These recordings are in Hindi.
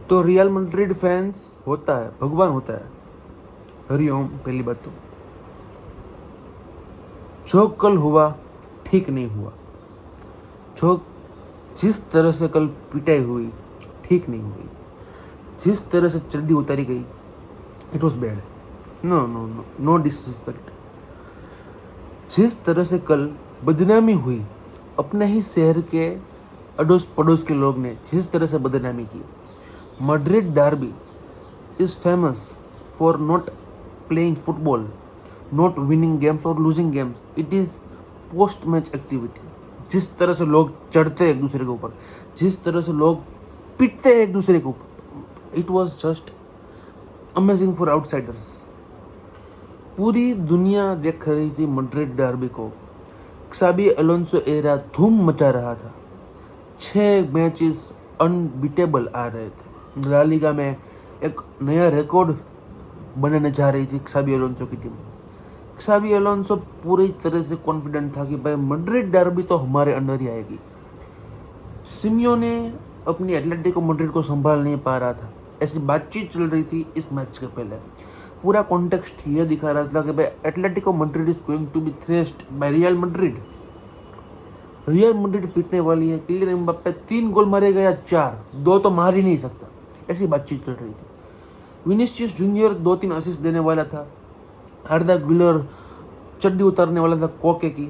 तो रियल मैड्रिड फैंस होता है, भगवान होता है। हरिओम। पहली बात तो जो कल हुआ ठीक नहीं हुआ, जो जिस तरह से कल पिटाई हुई ठीक नहीं हुई, जिस तरह से चड्डी उतारी गई, it was bad. No no no no disrespect. जिस तरह से कल बदनामी हुई, अपने ही शहर के अड़ोस पड़ोस के लोग ने जिस तरह से बदनामी की। Madrid derby is famous for not playing football, not winning games और losing games, it is post match activity. जिस तरह से लोग चढ़ते हैं एक दूसरे के ऊपर, जिस तरह से लोग पिटते हैं एक दूसरे के ऊपर, it was just amazing for outsiders. पूरी दुनिया देख रही थी मैड्रिड डार्बी को। क्साबी अलोंसो एरा धूम मचा रहा था। 6 मैचेस अनबीटेबल आ रहे थे। ला लीगा में एक नया रिकॉर्ड बनाने जा रही थी क्साबी अलोंसो की टीम। क्साबी अलोंसो पूरी तरह से कॉन्फिडेंट था कि भाई मैड्रिड डार्बी तो हमारे अंडर ही आएगी। सिमियोने अपनी एटलेटिको मैड्रिड को संभाल नहीं पा रहा था, ऐसी बातचीत चल रही थी इस मैच के पहले। पूरा कॉन्टेक्स्ट ये दिखा रहा था कि भाई Atletico Madrid is going to be thrashed by Real Madrid. Real Madrid पीटने वाली है। किलियन एम्बाप्पे 3 गोल मारेगा या 4, 2 तो मार ही नहीं सकता, ऐसी बातचीत चल रही थी। विनीसियस जूनियर 2-3 असिस्ट देने वाला था। आर्दा गुलर चड्डी उतारने वाला था कोके की,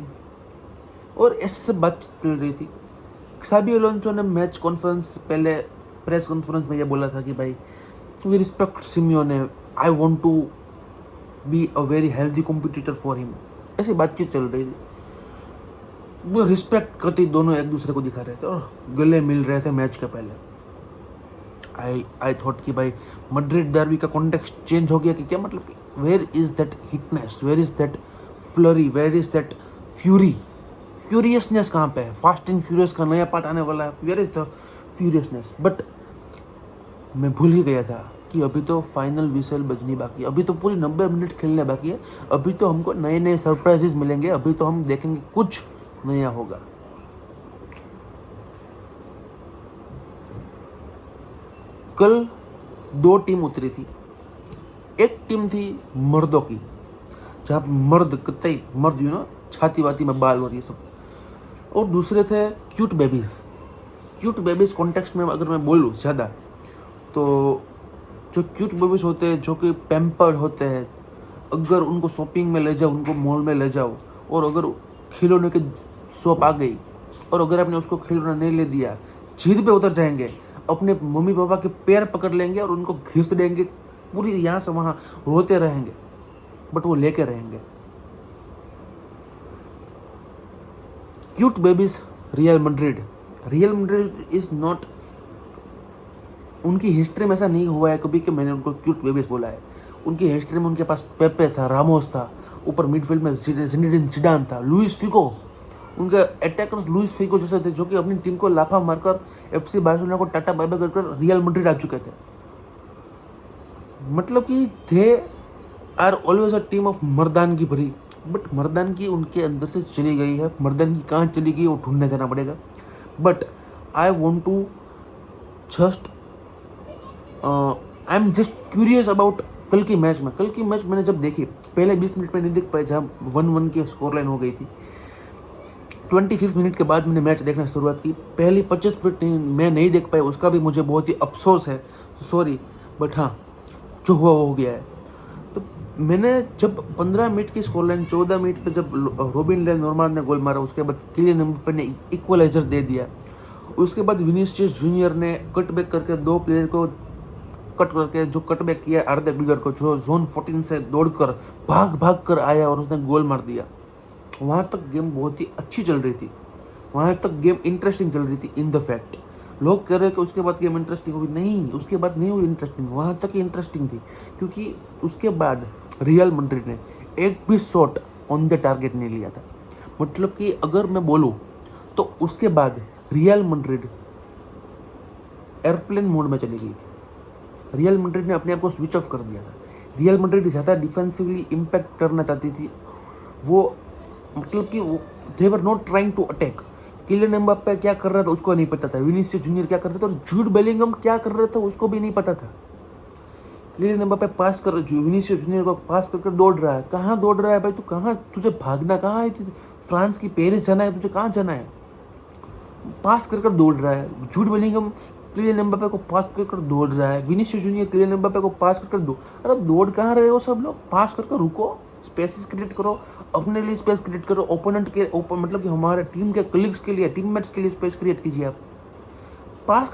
और ऐसे सब बातचीत चल रही थी। क्साबी अलोंसो ने मैच कॉन्फ्रेंस पहले प्रेस कॉन्फ्रेंस में ये बोला था कि भाई we respect Simeone, I want to be a very healthy competitor for him, ऐसी बातचीत चल रही थी। वो रिस्पेक्ट करते दोनों एक दूसरे को दिखा रहे थे और गले मिल रहे थे मैच के पहले। आई थॉट कि भाई मैड्रिड डर्बी का कॉन्टेक्स्ट चेंज हो गया कि क्या, मतलब कि where is that hitness, where is that flurry, where is that fury, furiousness कहाँ पे है। फास्ट एंड फ्यूरियस का नया पार्ट आने वाला है, वेयर इज द फ्यूरियसनेस। बट मैं भूल ही गया था कि अभी तो फाइनल विसल बजनी बाकी है, अभी तो पूरी 90 मिनट खेलने बाकी है, अभी तो हमको नए नए सरप्राइजेस मिलेंगे, अभी तो हम देखेंगे कुछ नया होगा। कल 2 टीम उतरी थी। एक टीम थी मर्दों की, जहाँ मर्द कतई मर्द छाती वाती में बाल और ये सब, और दूसरे थे cute babies. Cute babies context में अगर मैं बोलूँ ज़्यादा, तो जो क्यूट बेबीज होते हैं, जो कि पैम्पर्ड होते हैं, अगर उनको शॉपिंग में ले जाओ, उनको मॉल में ले जाओ, और अगर खिलौने की शॉप आ गई और अगर आपने उसको खिलौना नहीं ले दिया, जिद पे उतर जाएंगे, अपने मम्मी पापा के पैर पकड़ लेंगे और उनको घिस देंगे, पूरी यहाँ से वहाँ रोते रहेंगे, बट वो लेके रहेंगे। Cute babies real Madrid. Real Madrid is not, उनकी हिस्ट्री में ऐसा नहीं हुआ है कभी कि मैंने उनको क्यूट बेबीज बोला है। उनकी हिस्ट्री में उनके पास पेपे था, रामोस था, ऊपर मिडफील्ड में ज़िनेडिन ज़िडान था, लुइस फिगो, उनके अटैकर्स लुइस फिगो जैसे थे, जो कि अपनी टीम को लाफा मारकर एफसी बार्सिलोना को टाटा बाय बाय कर रियल मैड्रिड आ चुके थे। मतलब कि they are always a team of मर्दानगी भरी, बट मर्दानगी उनके अंदर से चली गई है। मर्दानगी कहाँ चली गई वो ढूंढने जाना पड़ेगा। But I want to just I am just curious about कल की मैच में। कल की मैच मैंने जब देखी, पहले 20 मिनट में नहीं देख पाए, जहाँ 1-1 की स्कोर लाइन हो गई थी। 25 मिनट के बाद मैंने मैच देखना शुरुआत की। पहली 25 मिनट मैं नहीं देख पाया, उसका भी मुझे बहुत ही अफसोस है, सॉरी। बट हाँ, जो हुआ वो हो गया है। तो मैंने जब 15 मिनट की स्कोर लाइन, 14 मिनट पे जब रोबिन लेनोर्मांड ने गोल मारा, उसके बाद किलियन एम्बाप्पे ने इक्वलाइजर दे दिया, उसके बाद विनीसियस जूनियर ने कटबैक करके 2 प्लेयर को कट करके, जो कटबैक किया आर्दा गुलर को, जो जोन 14 से दौड़कर भाग कर आया और उसने गोल मार दिया। वहाँ तक गेम बहुत ही अच्छी चल रही थी, वहाँ तक गेम इंटरेस्टिंग चल रही थी। इन द फैक्ट लोग कह रहे हैं कि उसके बाद गेम इंटरेस्टिंग हुई, नहीं, उसके बाद नहीं हुई इंटरेस्टिंग, वहाँ तक ही इंटरेस्टिंग थी, क्योंकि उसके बाद रियल मैड्रिड ने एक भी शॉट ऑन द टारगेट नहीं लिया था। मतलब कि अगर मैं बोलूँ तो उसके बाद रियल मैड्रिड एयरप्लेन मोड में चली गई थी। रियल मैड्रिड ने अपने आप को स्विच ऑफ कर दिया था। रियल मैड्रिड ज़्यादा डिफेंसिवली इम्पैक्ट करना चाहती थी वो, मतलब कि वो they were not trying to attack. Kylian Mbappe क्या कर रहा था उसको नहीं पता था, विनीसियस जूनियर क्या कर रहा था, और जूड बेलिंगम क्या कर रहा था उसको भी नहीं पता था। किलियन एम्बाप्पे पास कर, विनीसियस जूनियर को पास कर दौड़ रहा है। कहाँ दौड़ रहा है भाई तू, कहाँ तुझे भागना, कहाँ है फ्रांस की पेरिस जाना है, तुझे कहाँ जाना है? पास कर दौड़ रहा है। जूड बेलिंगम किलियन एम्बाप्पे को पास कर दौड़ रहा है। विनीसियस जूनियर किलियन एम्बाप्पे को पास कर दो। अरे दौड़ कहाँ रहे हो सब लोग? पास कर रुको, स्पेसेस क्रिएट करो, अपने लिए स्पेस क्रिएट करो, ओपोनेंट के मतलब कि हमारे टीम के कलीग्स के लिए, टीममेट्स के लिए स्पेस क्रिएट कीजिए। आप पास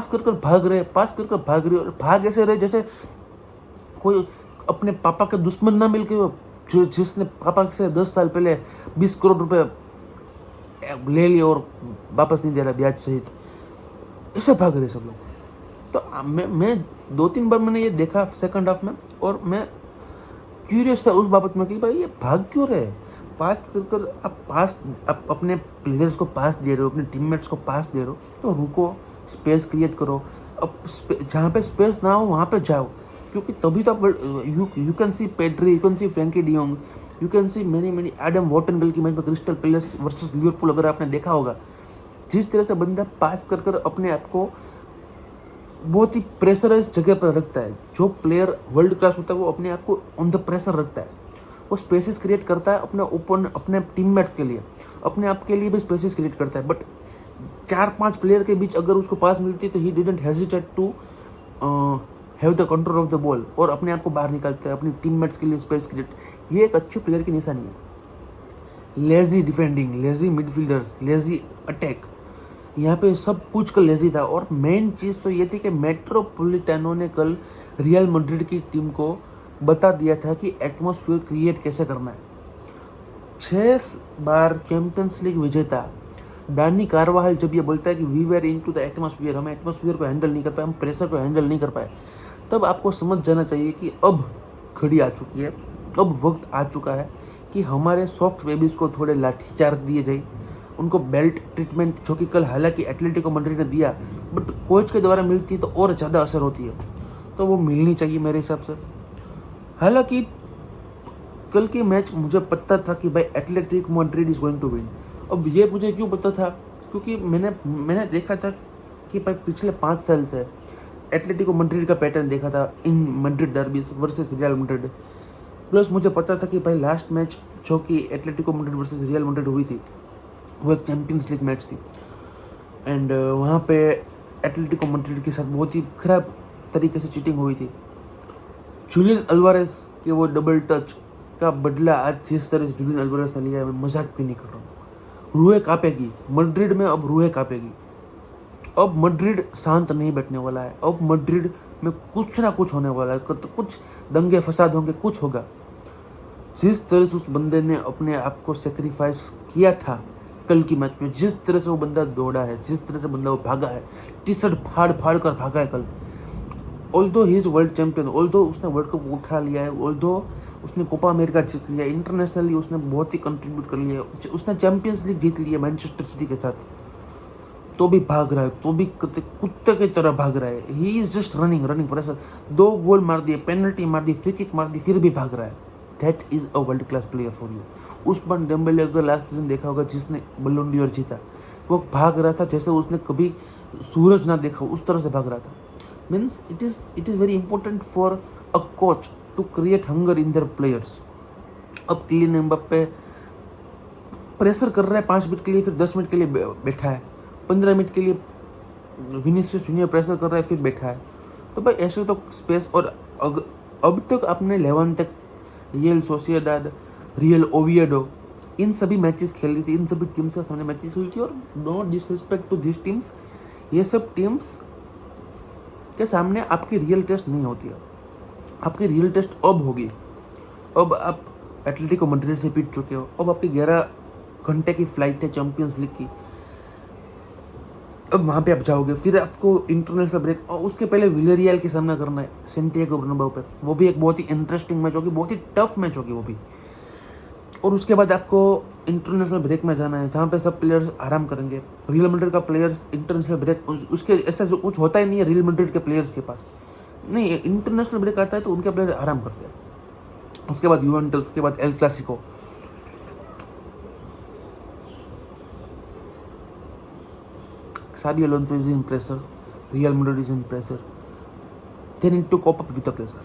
कर भाग रहे, पास कर भाग रहे, और भाग ऐसे रहे जैसे कोई अपने पापा के दुश्मन ना मिलके, जो जिसने पापा से 10 साल पहले 20 करोड़ रुपए ले लिए और वापस नहीं दे रहा ब्याज सहित, ऐसे भाग रहे सब लोग। तो मैं 2-3 बार मैंने ये देखा सेकंड हाफ में, और मैं क्यूरियस था उस बाबत में कि भाई ये भाग क्यों रहे? पास कर आप अपने प्लेयर्स को पास दे रहे हो, अपने टीममेट्स को पास दे रहे हो, तो रुको, स्पेस क्रिएट करो। अब जहाँ पे स्पेस ना हो वहाँ पे जाओ, क्योंकि तभी तो you can see Pedri, you can see Frenkie de Jong, you can see many एडम वॉटनगल की मैच में क्रिस्टल पैलेस वर्सेस लिवरपूल अगर आपने देखा होगा, जिस तरह से बंदा पास कर अपने आप को बहुत ही प्रेशराइज जगह पर रखता है। जो प्लेयर वर्ल्ड क्लास होता है वो अपने आप को ऑन द प्रेशर रखता है, वो स्पेसेस क्रिएट करता है अपने टीममेट्स के लिए, अपने आप के लिए भी स्पेसेस क्रिएट करता है। बट 4-5 प्लेयर के बीच अगर उसको पास मिलती है तो he didn't hesitate to have the control of the ball, और अपने आप को बाहर निकालता है, अपनी टीममेट्स के लिए स्पेस क्रिएट। ये एक अच्छे प्लेयर की निशानी है। Lazy defending, lazy midfielders, lazy attack, यहाँ पे सब कुछ का लेजी था। और मेन चीज़ तो ये थी कि मेट्रोपोलिटानो ने कल रियल मैड्रिड की टीम को बता दिया था कि एटमॉस्फेयर क्रिएट कैसे करना है। 6 बार चैंपियंस लीग विजेता डानी कार्वाहल जब ये बोलता है कि we were into the atmosphere, हम एटमॉस्फेयर को हैंडल नहीं कर पाए, हम प्रेशर को हैंडल नहीं कर पाए, तब आपको समझ जाना चाहिए कि अब घड़ी आ चुकी है, अब वक्त आ चुका है कि हमारे सॉफ्ट बेबीज़ को थोड़े लाठीचार्ज दिए जाए, उनको बेल्ट ट्रीटमेंट, जो कि कल हालांकि एटलेटिको मैड्रिड ने दिया, बट कोच के द्वारा मिलती है तो और ज़्यादा असर होती है, तो वो मिलनी चाहिए मेरे हिसाब से। हालांकि कल की मैच मुझे पता था कि भाई Atletico Madrid is going to win. अब ये मुझे क्यों पता था? क्योंकि मैंने देखा था कि भाई पिछले 5 साल से एटलेटिको मैड्रिड का पैटर्न देखा था in Madrid derbies versus Real Madrid. Plus मुझे पता था कि भाई लास्ट मैच जो कि Atletico Madrid versus Real Madrid हुई थी वो एक चैंपियंस लीग मैच थी, एंड वहाँ पे एटलेटिको मैड्रिड के साथ बहुत ही खराब तरीके से चीटिंग हुई थी। जूलियन अल्वारेस के वो डबल टच का बदला आज जिस तरह से जूलियन अल्वारेस ने लिया है, मैं मजाक भी नहीं कर रहा हूँ। रूहें कांपेगी मैड्रिड में, अब रूहें कांपेगी। अब मैड्रिड शांत नहीं बैठने वाला है, अब मैड्रिड में कुछ ना कुछ होने वाला है, तो कुछ दंगे फसाद होंगे, कुछ होगा। जिस तरह से उस बंदे ने अपने आप को सेक्रीफाइस किया था कल की मैच में, जिस तरह से वो बंदा दौड़ा है, जिस तरह से बंदा वो भागा है, टी शर्ट फाड़ कर भागा है कल। Although he is world champion, although उसने वर्ल्ड कप उठा लिया है, ऑल्दो उसने कोपा अमेरिका जीत लिया, इंटरनेशनली उसने बहुत ही कंट्रीब्यूट कर लिया है, उसने चैंपियंस लीग जीत ली है मैनचेस्टर सिटी के साथ, तो भी भाग रहा है, तो भी कुत्ते की तरह भाग रहा है। He is just running pressure. 2 गोल मार दिए, पेनल्टी मार दी, फ्री किक मार दी, फिर भी भाग रहा है। That is a world class player for you. Ousmane Dembele अगर लास्ट सीजन देखा होगा जिसने बल्लोन डोर जीता, वो भाग रहा था जैसे उसने कभी सूरज ना देखा, उस तरह से भाग रहा था। Means it is very important for a coach to create hunger in their players. अब किलियन एम्बाप्पे प्रेशर कर रहा है 5 मिनट के लिए, फिर 10 मिनट के लिए बैठा है, 15 मिनट के लिए विनीसियस जूनियर प्रेशर कर रहा है, फिर बैठा है। तो भाई ऐसे तो स्पेस, और अब तक आपने Levante, Real Sociedad, Real Oviedo, इन सभी मैचेस खेल रही थी, इन सभी टीम्स के सामने मैचेस हुई थी, और no disrespect to this teams, ये सब टीम्स के सामने आपकी रियल टेस्ट नहीं होती है। आपकी रियल टेस्ट अब होगी। अब आप एटलेटिको मैड्रिड से पीट चुके हो, अब आपकी 11 घंटे की फ्लाइट है चैंपियंस लीग की, अब वहाँ पे आप जाओगे, फिर आपको इंटरनेशनल ब्रेक, और उसके पहले विलेरियल के सामना करना है सेंटियागो बर्नाब्यू पे, वो भी एक बहुत ही इंटरेस्टिंग मैच होगी, बहुत ही टफ मैच होगी वो भी। और उसके बाद आपको इंटरनेशनल ब्रेक में जाना है, जहाँ पे सब प्लेयर्स आराम करेंगे। रियल मैड्रिड का प्लेयर्स इंटरनेशनल ब्रेक उसके ऐसा जो कुछ होता ही नहीं है रियल मैड्रिड के प्लेयर्स के पास, नहीं, इंटरनेशनल ब्रेक आता है तो उनके प्लेयर आराम करते हैं। उसके बाद यूवेंटस, उसके बाद El Clasico. Xabi Alonso is in pressure. Real Madrid is in pressure. They need to cope up with the pressure.